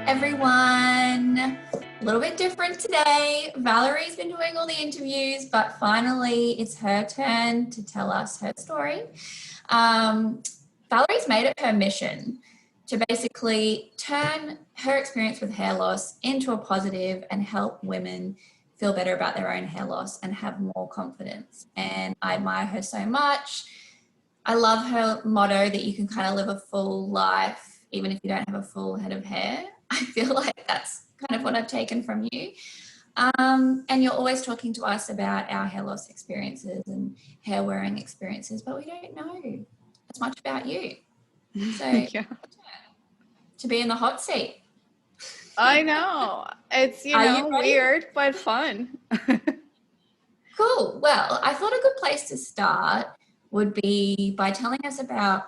everyone. A little bit different today. Valerie's been doing all the interviews, but finally it's her turn to tell us her story. Valerie's made it her mission to basically turn her experience with hair loss into a positive and help women feel better about their own hair loss and have more confidence. And I admire her so much. I love her motto that you can kind of live a full life even if you don't have a full head of hair. I feel like that's kind of what I've taken from you. And you're always talking to us about our hair loss experiences and hair wearing experiences, but we don't know as much about you. So Yeah. to be in the hot seat. I know. It's, weird, but fun. Cool. Well, I thought a good place to start would be by telling us about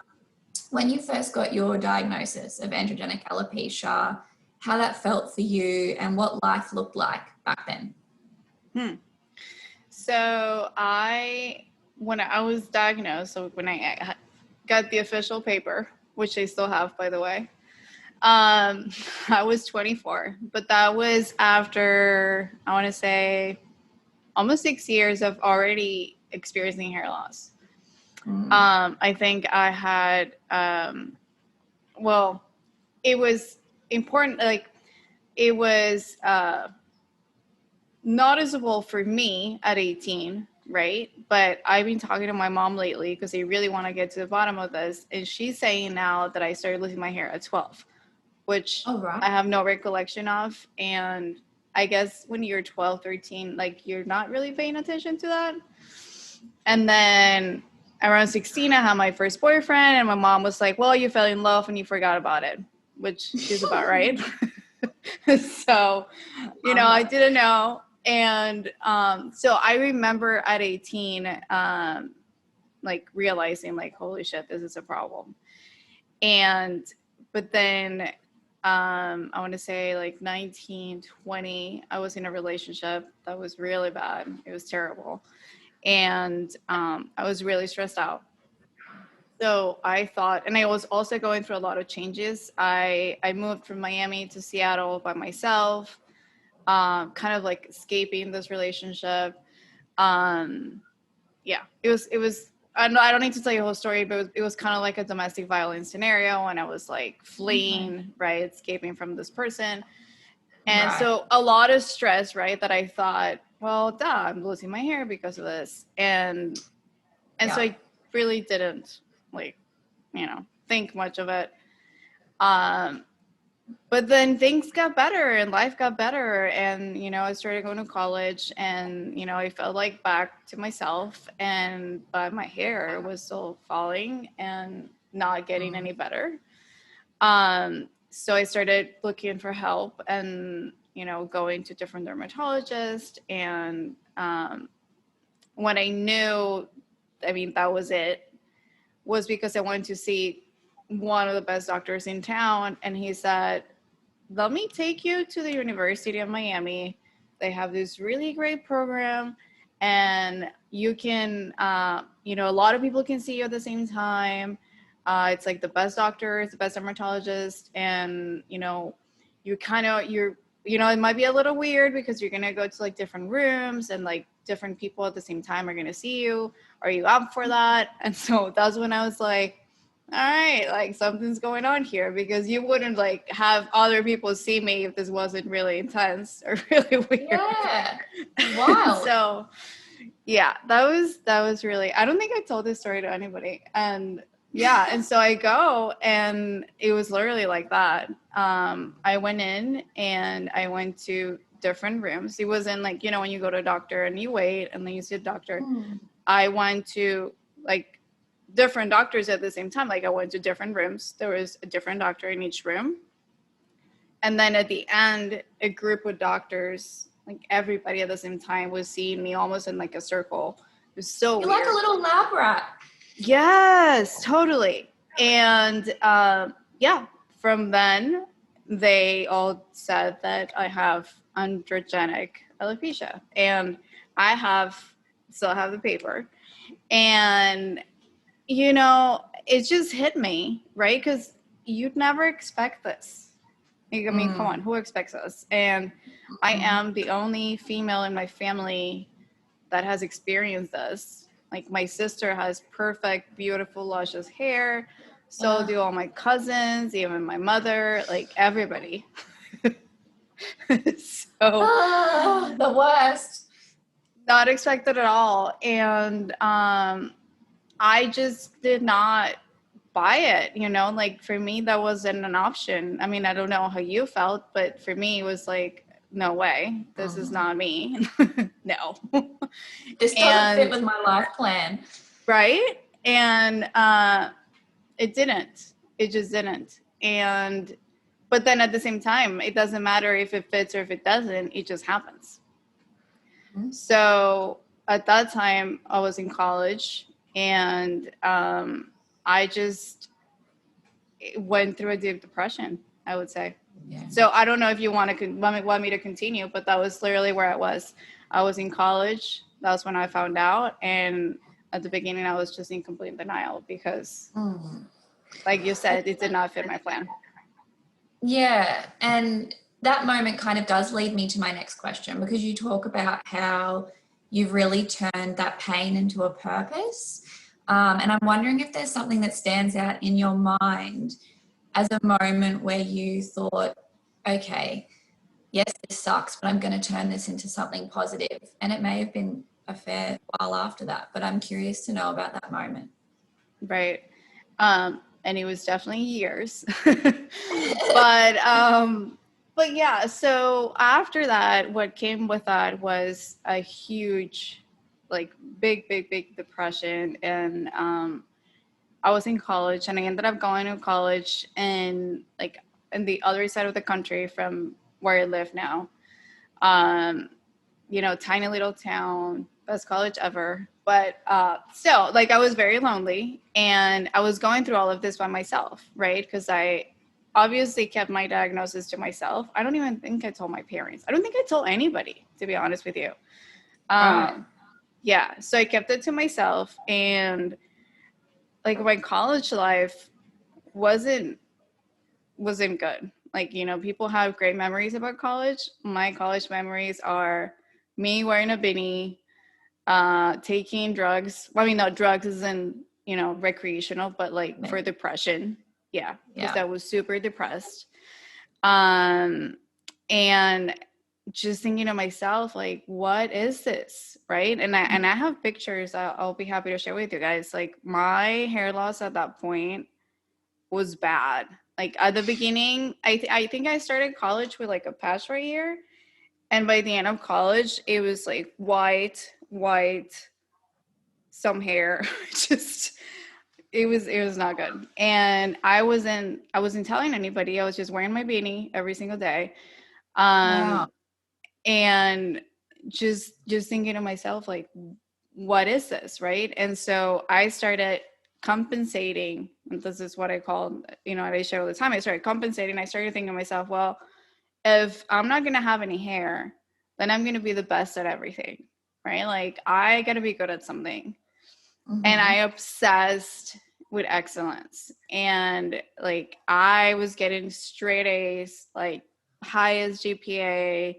when you first got your diagnosis of androgenic alopecia, how that felt for you and what life looked like back then. So when I was diagnosed, so when I got the official paper, which they still have, by the way, I was 24, but that was after, I want to say, almost 6 years of already experiencing hair loss. I think I had, it was important, like it was noticeable for me at 18, right? But I've been talking to my mom lately because they really want to get to the bottom of this. And she's saying now that I started losing my hair at 12, which I have no recollection of. And I guess when you're 12, 13, like you're not really paying attention to that. And then around 16, I had my first boyfriend and my mom was like, well, you fell in love and you forgot about it, which she's about right. So, I didn't know. And so I remember at 18, like realizing like, holy shit, this is a problem. But then I want to say like 19, 20, I was in a relationship that was really bad. It was terrible. And I was really stressed out. So I thought, and I was also going through a lot of changes. I moved from Miami to Seattle by myself, kind of like escaping this relationship. It was, I don't need to tell you the whole story, but it was kind of like a domestic violence scenario. And I was like fleeing, right? Escaping from this person. And so a lot of stress, right? That I thought, well, I'm losing my hair because of this. And so I really didn't think much of it. But then things got better and life got better. And, I started going to college and, I felt like back to myself but my hair was still falling and not getting any better. So I started looking for help and, going to different dermatologists. And when I knew, that was it, was because I wanted to see one of the best doctors in town. And he said, let me take you to the University of Miami. They have this really great program and you can, a lot of people can see you at the same time. It's like the best doctors, the best dermatologists. And, it might be a little weird because you're going to go to like different rooms and like different people at the same time are going to see you. Are you up for that? And so that's when I was like, all right, like something's going on here, because you wouldn't like have other people see me if this wasn't really intense or really weird. Yeah. Wow. So yeah, that was really, I don't think I told this story to anybody. And yeah, and so I go and it was literally like that. I went in and I went to different rooms. It wasn't like, when you go to a doctor and you wait and then you see a doctor. I went to like different doctors at the same time. Like I went to different rooms. There was a different doctor in each room. And then at the end, a group of doctors, like everybody at the same time was seeing me almost in like a circle. It was so weird. You're like a little lab rat. Yes, totally. And from then they all said that I have androgenic alopecia, and I still have the paper. And it just hit me, right? Because you'd never expect this. Like, I mean, come on, who expects us? And I am the only female in my family that has experienced this. Like, my sister has perfect, beautiful, luscious hair. So do all my cousins, even my mother, like everybody. So the worst. not expected at all. And I just did not buy it, you know, like for me, that wasn't an option. I mean, I don't know how you felt, but for me, it was like, no way, this is not me. No. This doesn't fit And with my life plan. right. And it didn't. It just didn't. And but then at the same time, it doesn't matter if it fits or if it doesn't, it just happens. So at that time, I was in college, and I just went through a deep depression, I would say. Yeah. So I don't know if you want me to continue, but that was literally where I was. I was in college. That was when I found out. And at the beginning, I was just in complete denial because, like you said, it did not fit my plan. Yeah. And that moment kind of does lead me to my next question, because you talk about how you've really turned that pain into a purpose. And I'm wondering if there's something that stands out in your mind as a moment where you thought, okay, yes, this sucks, but I'm going to turn this into something positive. And it may have been a fair while after that, but I'm curious to know about that moment. Right. And it was definitely years. But yeah, so after that, what came with that was a huge, like big depression. And I was in college, and I ended up going to college in like in the other side of the country from where I live now. You know, tiny little town, best college ever. But still, like, I was very lonely, and I was going through all of this by myself, right? Because I obviously kept my diagnosis to myself. I don't even think I told my parents. I don't think I told anybody, to be honest with you. Right. Yeah, so I kept it to myself, and like my college life wasn't good. Like, you know, people have great memories about college. My college memories are me wearing a beanie, taking drugs. Well, I mean, not drugs isn't, you know, recreational, but like for depression. Yeah, because I was super depressed. And just thinking to myself, like, what is this, right? And I have pictures. I'll be happy to share with you guys. Like, my hair loss at that point was bad. Like, at the beginning, I think I started college with like a patch right here, and by the end of college, it was like white, some hair. Just it was not good. And I wasn't telling anybody. I was just wearing my beanie every single day. Wow. And just thinking to myself, like, what is this, right? And so I started compensating, and this is what I call, you know, I share all the time. I started compensating. I started thinking to myself, well, if I'm not going to have any hair, then I'm going to be the best at everything, right? Like, I got to be good at something. And I obsessed with excellence. And like, I was getting straight A's, like highest GPA,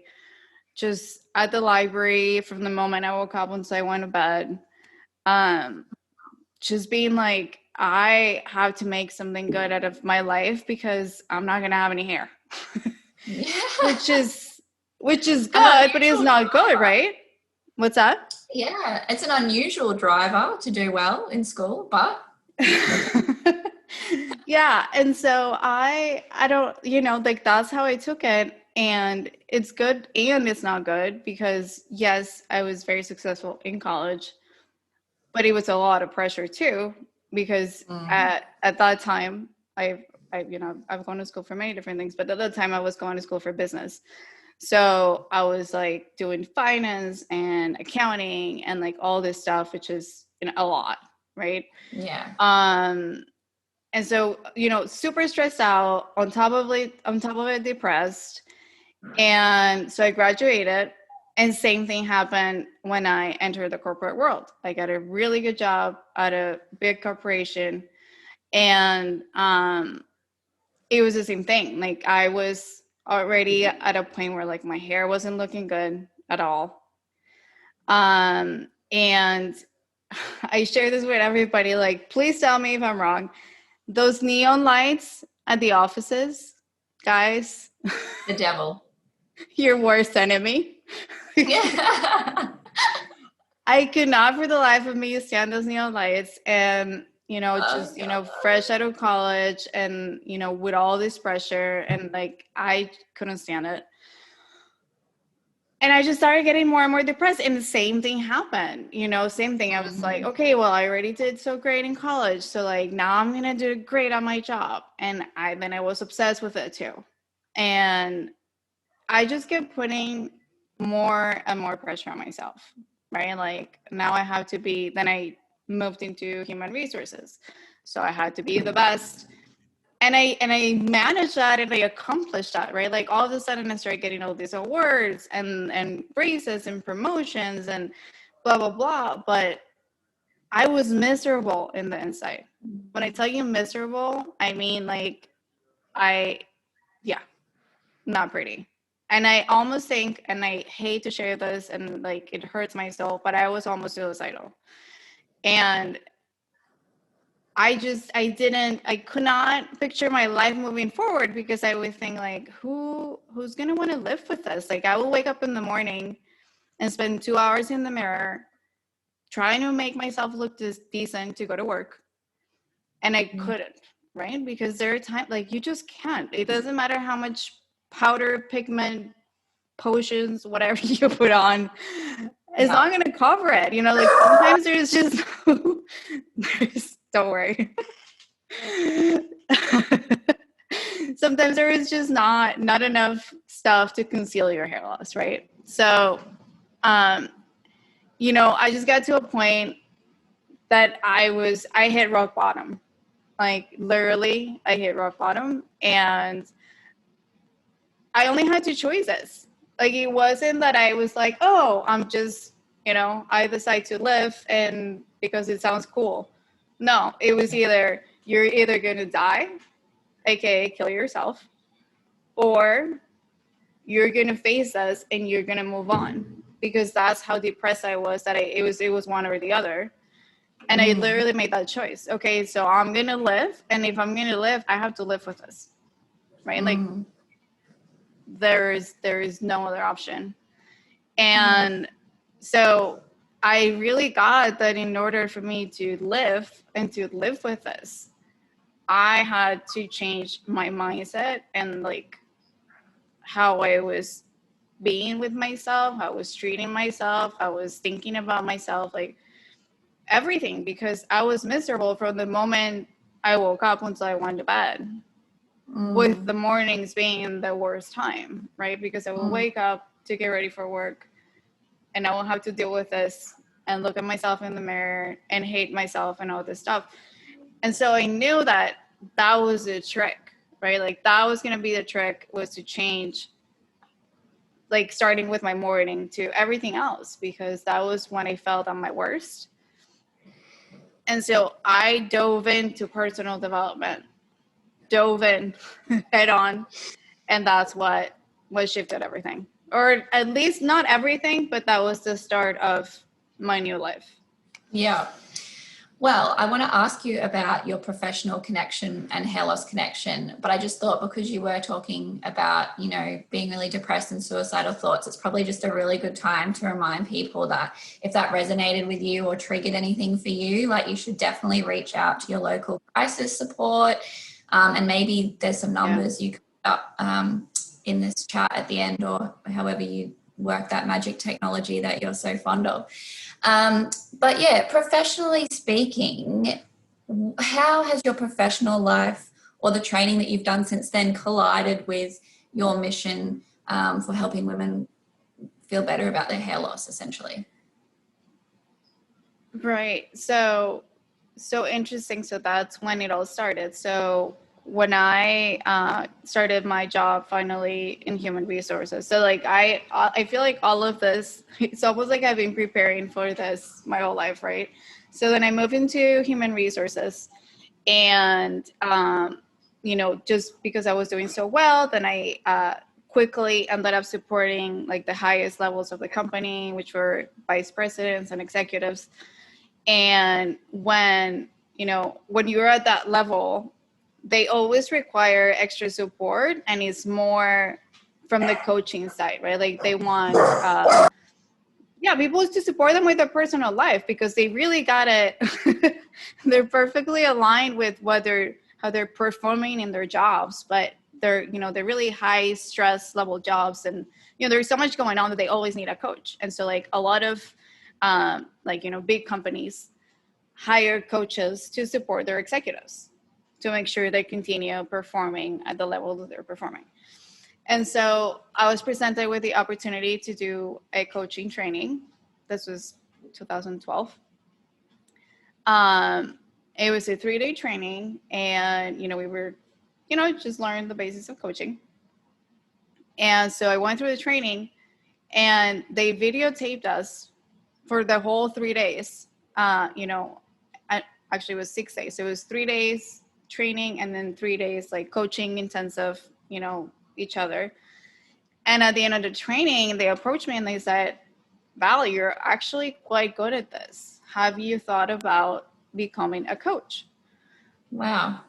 just at the library from the moment I woke up until I went to bed. Just being like, I have to make something good out of my life because I'm not gonna have any hair. which is good, but it's not good, right? What's that? Yeah, it's an unusual driver to do well in school, but yeah. And so I don't, you know, like, that's how I took it. And it's good and it's not good, because yes, I was very successful in college, but it was a lot of pressure too, because at that time, you know, I've gone to school for many different things, but at that time I was going to school for business. So I was like doing finance and accounting and like all this stuff, which is, you know, a lot, right? yeah. And so, you know, super stressed out, on top of it, depressed. And so I graduated, and same thing happened when I entered the corporate world. I got a really good job at a big corporation, and it was the same thing. Like, I was already at a point where like my hair wasn't looking good at all. And I share this with everybody, like, please tell me if I'm wrong. Those neon lights at the offices, guys, The devil. your worst enemy. Yeah. I could not for the life of me stand those neon lights. And, you know, just, you know, fresh out of college and, you know, with all this pressure, and like, I couldn't stand it. And I just started getting more and more depressed. And the same thing happened, you know, same thing. I was like, okay, well, I already did so great in college. So like, now I'm going to do great at my job. And then I was obsessed with it too. And I just kept putting more and more pressure on myself, right? Like, now I have to be, then I moved into human resources. So I had to be the best. And I managed that, and I accomplished that, right? Like, all of a sudden I started getting all these awards and raises and promotions and blah, blah, blah. But I was miserable in the inside. When I tell you miserable, I mean, like, yeah, not pretty. And I almost think, and I hate to share this, and like, it hurts my soul, but I was almost suicidal. And I could not picture my life moving forward, because I would think like, who's going to want to live with this? Like, I will wake up in the morning and spend 2 hours in the mirror trying to make myself look decent to go to work. And I couldn't, right? Because there are times, like, you just can't. It doesn't matter how much powder, pigment, potions, whatever you put on, it's not going to cover it. You know, like, sometimes there's just, don't worry. Sometimes there is just not enough stuff to conceal your hair loss, right? So, you know, I just got to a point that I hit rock bottom. Like, literally, I hit rock bottom, and I only had two choices. Like, it wasn't that I was like, oh, I'm just, you know, I decide to live and because it sounds cool. No, it was either, you're either going to die, aka kill yourself, or you're going to face us and you're going to move on, because that's how depressed I was, that it was one or the other. And I literally made that choice. Okay, so I'm going to live, and if I'm going to live, I have to live with this, right? Like, there is no other option. And so I really got that in order for me to live and to live with this, I had to change my mindset and like how I was being with myself, how I was treating myself, how I was thinking about myself, like everything, because I was miserable from the moment I woke up until I went to bed, with the mornings being the worst time, right? Because I will wake up to get ready for work, and I will have to deal with this and look at myself in the mirror and hate myself and all this stuff. And so I knew that that was the trick, right? Like, that was going to be the trick, was to change, like, starting with my morning to everything else, because that was when I felt at my worst. And so I dove into personal development, dove in head on, and that's what shifted everything. Or at least not everything, but that was the start of my new life. Yeah. Well, I want to ask you about your professional connection and hair loss connection, but I just thought, because you were talking about, you know, being really depressed and suicidal thoughts, it's probably just a really good time to remind people that if that resonated with you or triggered anything for you, like, you should definitely reach out to your local crisis support. And maybe there's some numbers you can put up in this chat at the end, or however you work that magic technology that you're so fond of. But yeah, professionally speaking, how has your professional life or the training that you've done since then collided with your mission for helping women feel better about their hair loss, essentially? Right. So interesting. So that's when it all started. So when I started my job finally in human resources, so like I feel like all of this, it's almost like I've been preparing for this my whole life, right? So then I moved into human resources, and you know, just because I was doing so well, then I quickly ended up supporting like the highest levels of the company, which were vice presidents and executives. And when, when you're at that level, they always require extra support, and it's more from the coaching side, right? Like they want, people to support them with their personal life, because they really got it. They're perfectly aligned with how they're performing in their jobs, but they're really high stress level jobs, and there's so much going on that they always need a coach. And so like a lot of big companies hire coaches to support their executives to make sure they continue performing at the level that they're performing. And so I was presented with the opportunity to do a coaching training. This was 2012. It was a 3-day training, and, we were, just learning the basics of coaching. And so I went through the training, and they videotaped us for the whole 3 days. Actually, it was 6 days. So it was 3 days training, and then 3 days like coaching intensive, each other. And at the end of the training, they approached me and they said, Val, you're actually quite good at this. Have you thought about becoming a coach? Wow.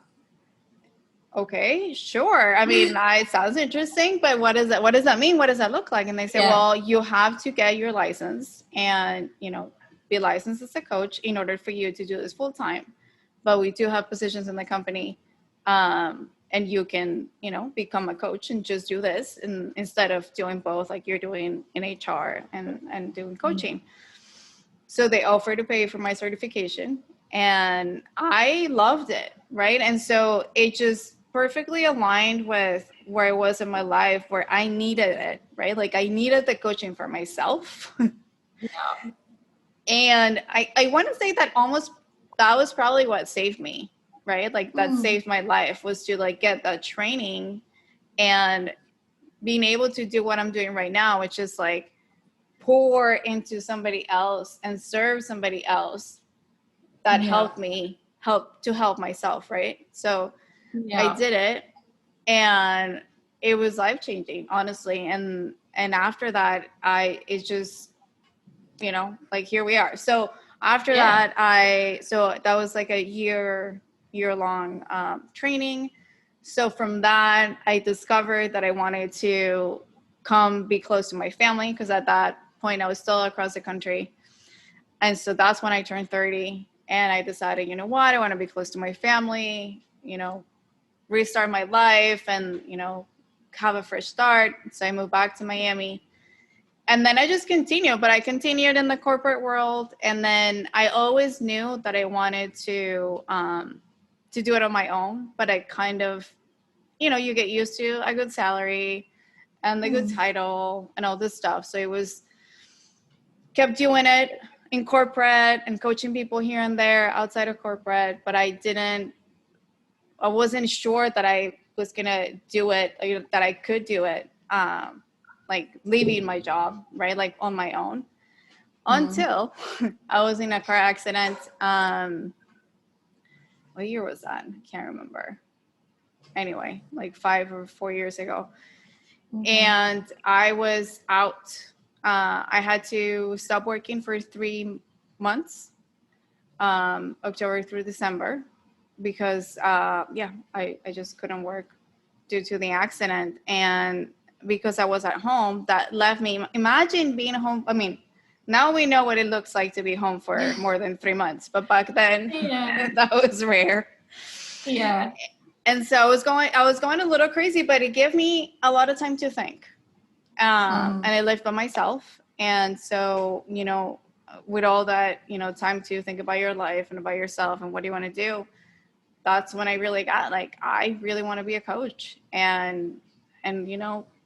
Okay, sure. I mean, it sounds interesting, but what does that mean? What does that look like? And they said, well, you have to get your license and, be licensed as a coach in order for you to do this full time. But we do have positions in the company, and you can, become a coach and just do this, and instead of doing both, like you're doing in HR and doing coaching. So they offered to pay for my certification, and I loved it, right? And so it just perfectly aligned with where I was in my life, where I needed it, right? Like I needed the coaching for myself. Yeah. And I want to say that was probably what saved me, right? Like that saved my life, was to like get that training and being able to do what I'm doing right now, which is like pour into somebody else and serve somebody else. That helped me help myself, right? So I did it, and it was life-changing, honestly. And after that, it's just, like here we are. So after that, that was like a year-long training. So from that, I discovered that I wanted to come be close to my family, because at that point I was still across the country. And so that's when I turned 30, and I decided, you know what, I want to be close to my family, restart my life, and, have a fresh start. So I moved back to Miami. And then I just continued, but I continued in the corporate world. And then I always knew that I wanted to do it on my own, but I kind of, you get used to a good salary and the good title and all this stuff. So kept doing it in corporate and coaching people here and there outside of corporate, but I wasn't sure that I was going to do it, that I could do it, like leaving my job, right? Like on my own, until I was in a car accident. What year was that? I can't remember. Anyway, like 5 or 4 years ago. And I was out. I had to stop working for 3 months, October through December, because I just couldn't work due to the accident. And because I was at home, that left me, imagine being home. I mean, now we know what it looks like to be home for more than 3 months, but back then that was rare. Yeah. And so I was going a little crazy, but it gave me a lot of time to think. And I lived by myself. And so, with all that, time to think about your life and about yourself and what do you want to do, that's when I really got like, I really want to be a coach. And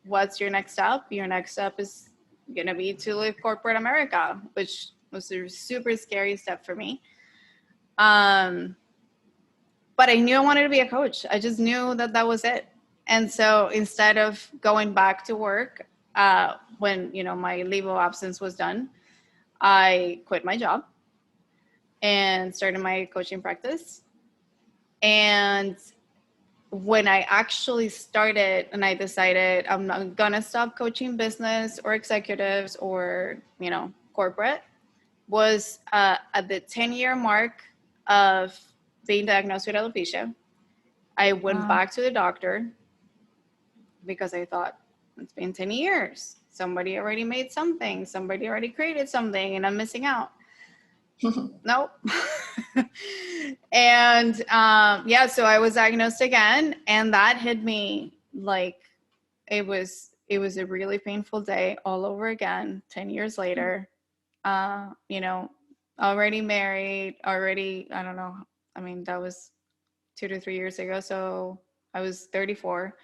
what's your next step? Your next step is going to be to leave corporate America, which was a super scary step for me. But I knew I wanted to be a coach. I just knew that was it. And so instead of going back to work, when, my leave of absence was done, I quit my job and started my coaching practice. And when I actually started and I decided I'm not gonna stop coaching business or executives or, you know, corporate, was at the 10-year mark of being diagnosed with alopecia. I went Wow. back to the doctor because I thought, it's been 10 years. Somebody already made something, somebody already created something, and I'm missing out. Nope. And yeah, so I was diagnosed again, and that hit me like it was a really painful day all over again 10 years later. You know, already married, already, I don't know, I mean, that was 2 to 3 years ago, so I was 34.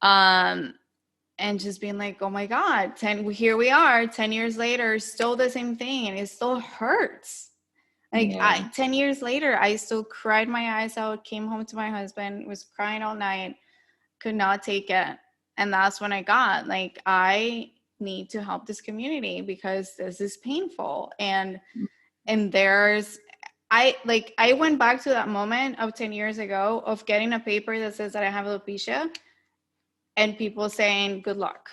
um and just being like, oh my god, 10 here we are 10 years later, still the same thing, and it still hurts. Like, Yeah. 10 years later, I still cried my eyes out, came home to my husband, was crying all night, could not take it. And that's when I got like, I need to help this community because this is painful. And there's, I went back to that moment of 10 years ago of getting a paper that says that I have alopecia and people saying, good luck.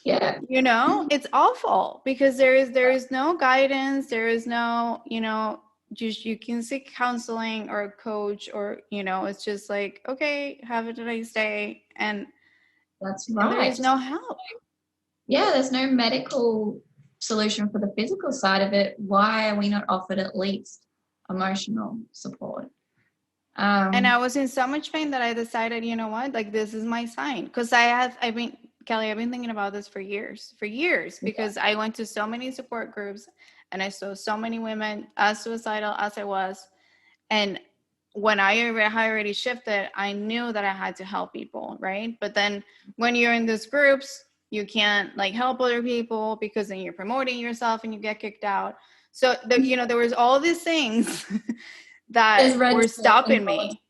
Yeah. You know, it's awful because there is no guidance, there is no, you know, just you can seek counseling or a coach, or, you know, it's just like, okay, have a nice day, That's and there right. is no help. Yeah, there's no medical solution for the physical side of it. Why are we not offered at least emotional support? And Um, I was in so much pain that I decided, you know what, like, this is my sign. Because I mean, Kelly, I've been thinking about this for years, because I went to so many support groups and I saw so many women as suicidal as I was. And when I had already shifted, I knew that I had to help people, right? But then when you're in these groups, you can't like help other people because then you're promoting yourself and you get kicked out. So, you know, there was all these things that there's red were tape stopping involved. me.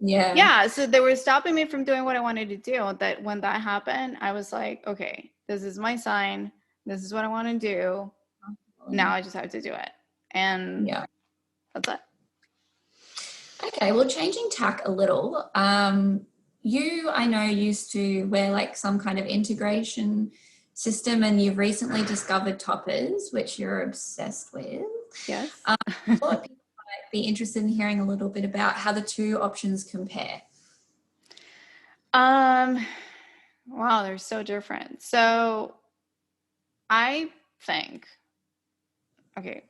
Yeah. Yeah, so they were stopping me from doing what I wanted to do. That when that happened, I was like, okay, this is my sign. This is what I want to do. Now I just have to do it. And Yeah. that's it. Okay, well, changing tack a little. You, I know, used to wear like some kind of integration system, and you've recently discovered toppers, which you're obsessed with. Yes. I thought people might be interested in hearing a little bit about how the two options compare. um, wow, they're so different. So I think, okay,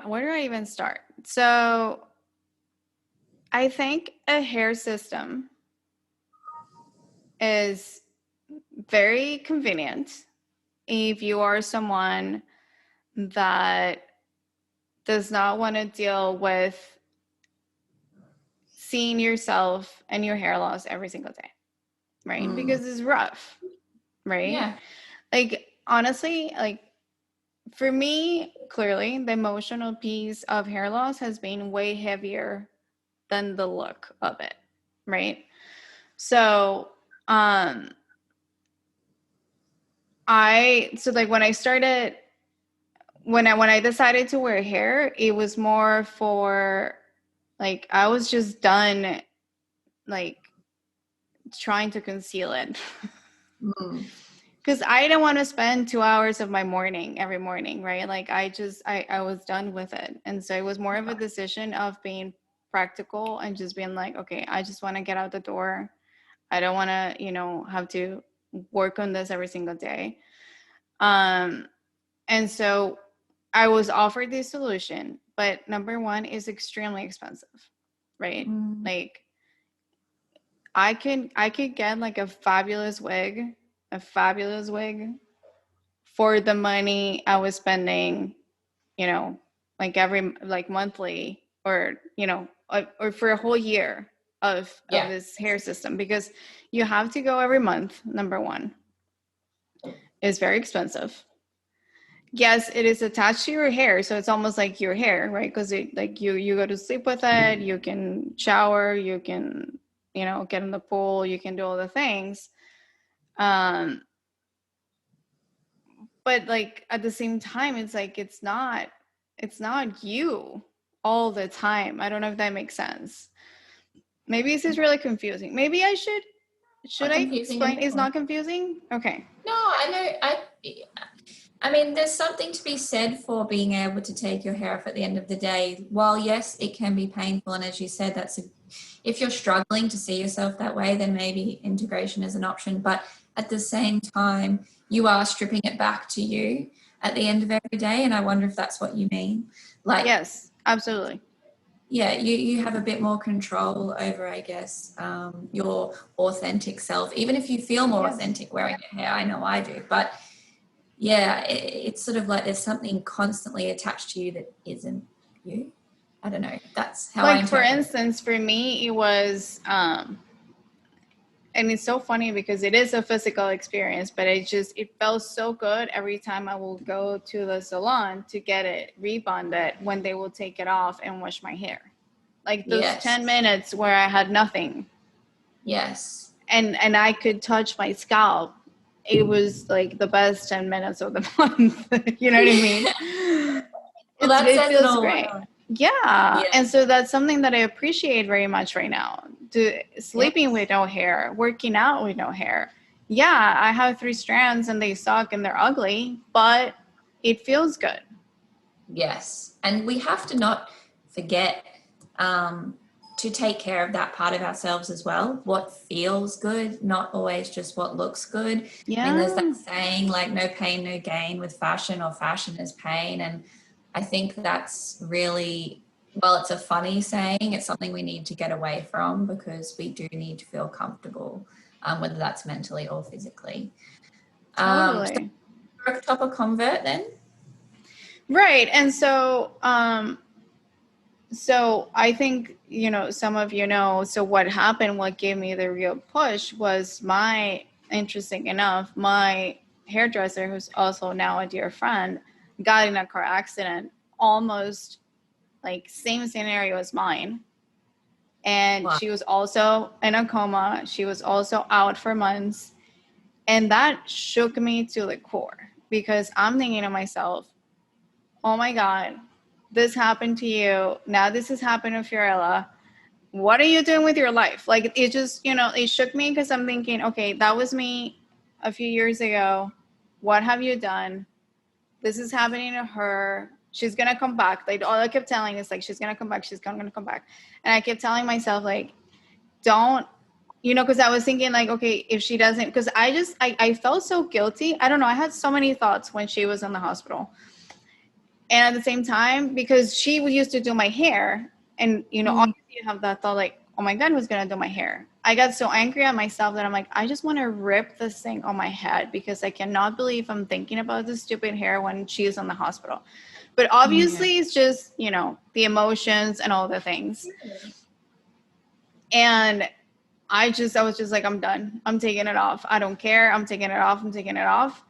where do I even start? So I think a hair system is very convenient if you are someone that does not want to deal with seeing yourself and your hair loss every single day, right? Mm. Because it's rough, right? Yeah. Like, honestly, like, for me, clearly, the emotional piece of hair loss has been way heavier than the look of it, right? So, so like when I started, when I decided to wear hair, it was more for like, I was just done like trying to conceal it. Mm. Because I didn't want to spend 2 hours of my morning every morning, right? Like, I was done with it. And so it was more of a decision of being practical and just being like, okay, I just want to get out the door. I don't want to, you know, have to work on this every single day. Um, and so I was offered this solution, but number one is extremely expensive, right? Mm. Like, I could get like a fabulous wig for the money I was spending, you know, like every like monthly, or, you know, or for a whole year of Yeah. this hair system, because you have to go every month. Number one, is very expensive. Yes, it is attached to your hair, so it's almost like your hair, right? Because it like you go to sleep with it, you can shower, you can, you know, get in the pool, you can do all the things. Um, but like at the same time, it's like it's not you. all the time. I don't know if that makes sense. Maybe this is really confusing. Maybe I should Not I confusing explain? at It's all. not confusing? Okay. No, I know. I mean, there's something to be said for being able to take your hair off at the end of the day. While yes, it can be painful, and as you said, if you're struggling to see yourself that way, then maybe integration is an option. But at the same time, you are stripping it back to you at the end of every day, and I wonder if that's what you mean. Like, Yes, absolutely. yeah, you have a bit more control over, I guess, your authentic self, even if you feel more Yes. authentic wearing your hair. I know I do, but yeah, it's sort of like there's something constantly attached to you that isn't you. I don't know. That's how I Like, for interpret it. instance, for me, it was, and it's so funny because it is a physical experience, but it felt so good every time I will go to the salon to get it rebonded when they will take it off and wash my hair. Like those Yes. 10 minutes where I had nothing. Yes. And I could touch my scalp. It was like the best 10 minutes of the month. You know what I mean? Well, that It says it feels all. great. Yeah. Yeah. And so that's something that I appreciate very much right now. Sleeping Yes. with no hair, working out with no hair. Yeah, I have 3 strands and they suck and they're ugly, but it feels good. Yes. And we have to not forget to take care of that part of ourselves as well. What feels good, not always just what looks good. I mean, there's Yeah. that saying like no pain, no gain with fashion, or fashion is pain. And I think that's really, well, it's a funny saying. It's something we need to get away from because we do need to feel comfortable, whether that's mentally or physically. So Totally. you're a top of convert then? Right. And so I think, some of so what happened, what gave me the real push was interesting enough, my hairdresser, who's also now a dear friend, got in a car accident, almost like same scenario as mine. And Wow. she was also in a coma. She was also out for months. And that shook me to the core because I'm thinking to myself, oh my God, this happened to you. Now this has happened to Fiorella. What are you doing with your life? Like, it just, it shook me because I'm thinking, okay, that was me a few years ago. What have you done? This is happening to her. She's going to come back. Like, all I kept telling is like, she's going to come back. She's going to come back. And I kept telling myself, like, don't, because I was thinking like, okay, if she doesn't, because I felt so guilty. I don't know. I had so many thoughts when she was in the hospital. And at the same time, because she used to do my hair, and obviously you have that thought like, oh my God, who's gonna do my hair? I got so angry at myself that I'm like, I just want to rip this thing on my head because I cannot believe I'm thinking about this stupid hair when she's in the hospital. But obviously it's just, the emotions and all the things. And I was just like, I'm done. I'm taking it off. I don't care. I'm taking it off. I'm taking it off.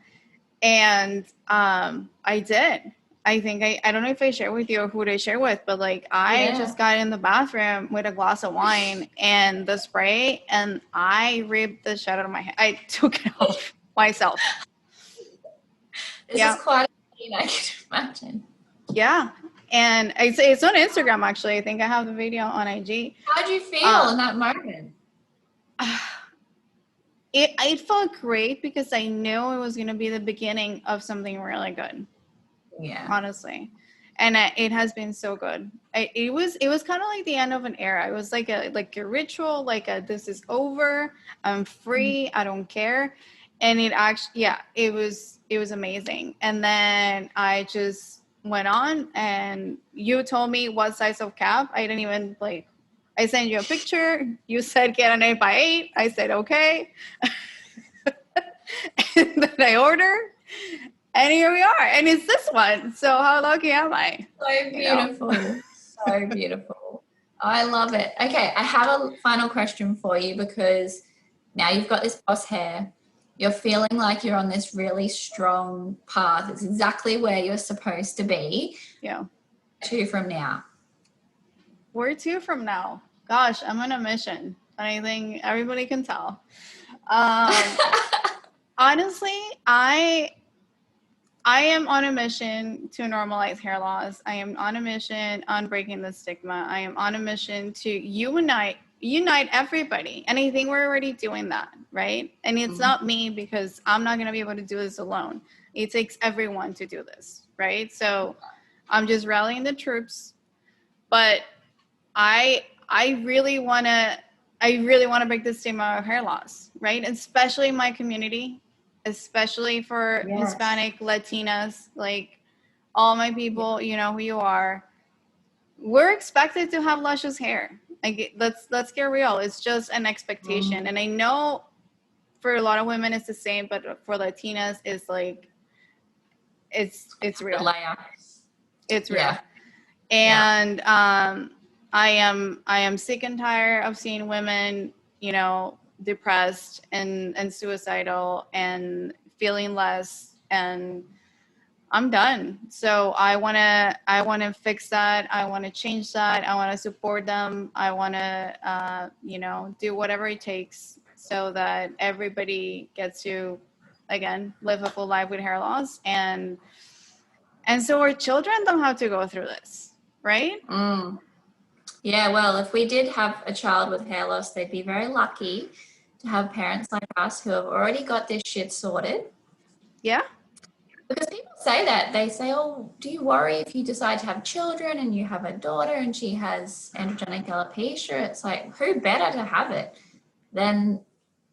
And I did. I think I don't know if I share with you or who to share with, but like I just got in the bathroom with a glass of wine and the spray, and I ripped the shit out of my head. I took it off myself. This is quite a scene, I can imagine. Yeah. And it's on Instagram, actually. I think I have the video on IG. How'd you feel in that moment? It felt great because I knew it was going to be the beginning of something really good. Yeah. Honestly. And it has been so good. It was kind of like the end of an era. It was like a ritual, this is over. I'm free. I don't care. And it actually, yeah, it was amazing. And then I just went on, and you told me what size of cap. I didn't even I sent you a picture. You said get an 8x8. I said, okay. And then I ordered. And here we are. And it's this one. So how lucky am I? So beautiful. So beautiful. I love it. Okay, I have a final question for you because now you've got this boss hair. You're feeling like you're on this really strong path. It's exactly where you're supposed to be. Yeah. 2 from now. Where 2 from now? Gosh, I'm on a mission. And I think everybody can tell. Honestly, I am on a mission to normalize hair loss. I am on a mission on breaking the stigma. I am on a mission to unite everybody. And I think we're already doing that, right? And it's not me, because I'm not going to be able to do this alone. It takes everyone to do this, right? So I'm just rallying the troops, but I really want to break the stigma of hair loss, right? Especially in my community, especially for Hispanic, Latinas, like all my people, you know who you are. We're expected to have luscious hair. Like, let's get real. It's just an expectation. And I know for a lot of women it's the same, but for Latinas it's like it's real. It's real. Yeah. And I am sick and tired of seeing women, you know, depressed and suicidal and feeling less, and I'm done. So I want to fix that. I want to change that. I want to support them. I want to you know, do whatever it takes so that everybody gets to, again, live a full life with hair loss, and so our children don't have to go through this, right? Yeah, well, if we did have a child with hair loss, they'd be very lucky to have parents like us who have already got this shit sorted. Yeah. Because people say that. They say, oh, do you worry if you decide to have children and you have a daughter and she has androgenic alopecia? It's like, who better to have it than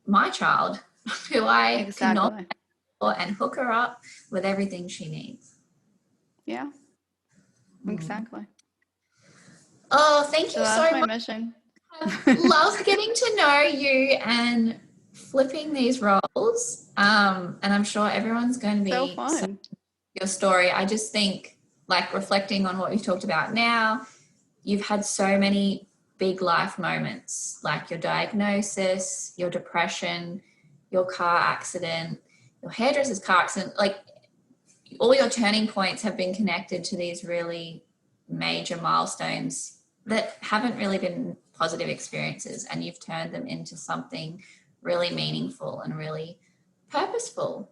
my child, who I can knock and hook her up with everything she needs. Yeah, exactly. Oh, thank you so much. That's my mission. Love getting to know you and flipping these roles. And I'm sure everyone's going to be so fun. Your story. I just think, like, reflecting on what we've talked about now, you've had so many big life moments, like your diagnosis, your depression, your car accident, your hairdresser's car accident. Like, all your turning points have been connected to these really major milestones that haven't really been positive experiences, and you've turned them into something really meaningful and really purposeful.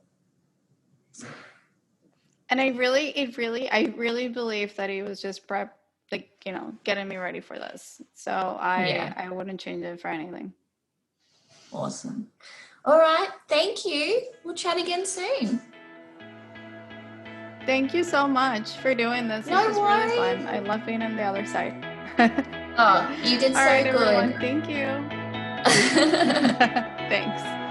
And I really believe that he was just prep, like, you know, getting me ready for this. So I wouldn't change it for anything. Awesome. All right. Thank you. We'll chat again soon. Thank you so much for doing this. No This was worries. really fun. I love being on the other side. Oh, you did so All right, good. everyone. Thank you. Thanks.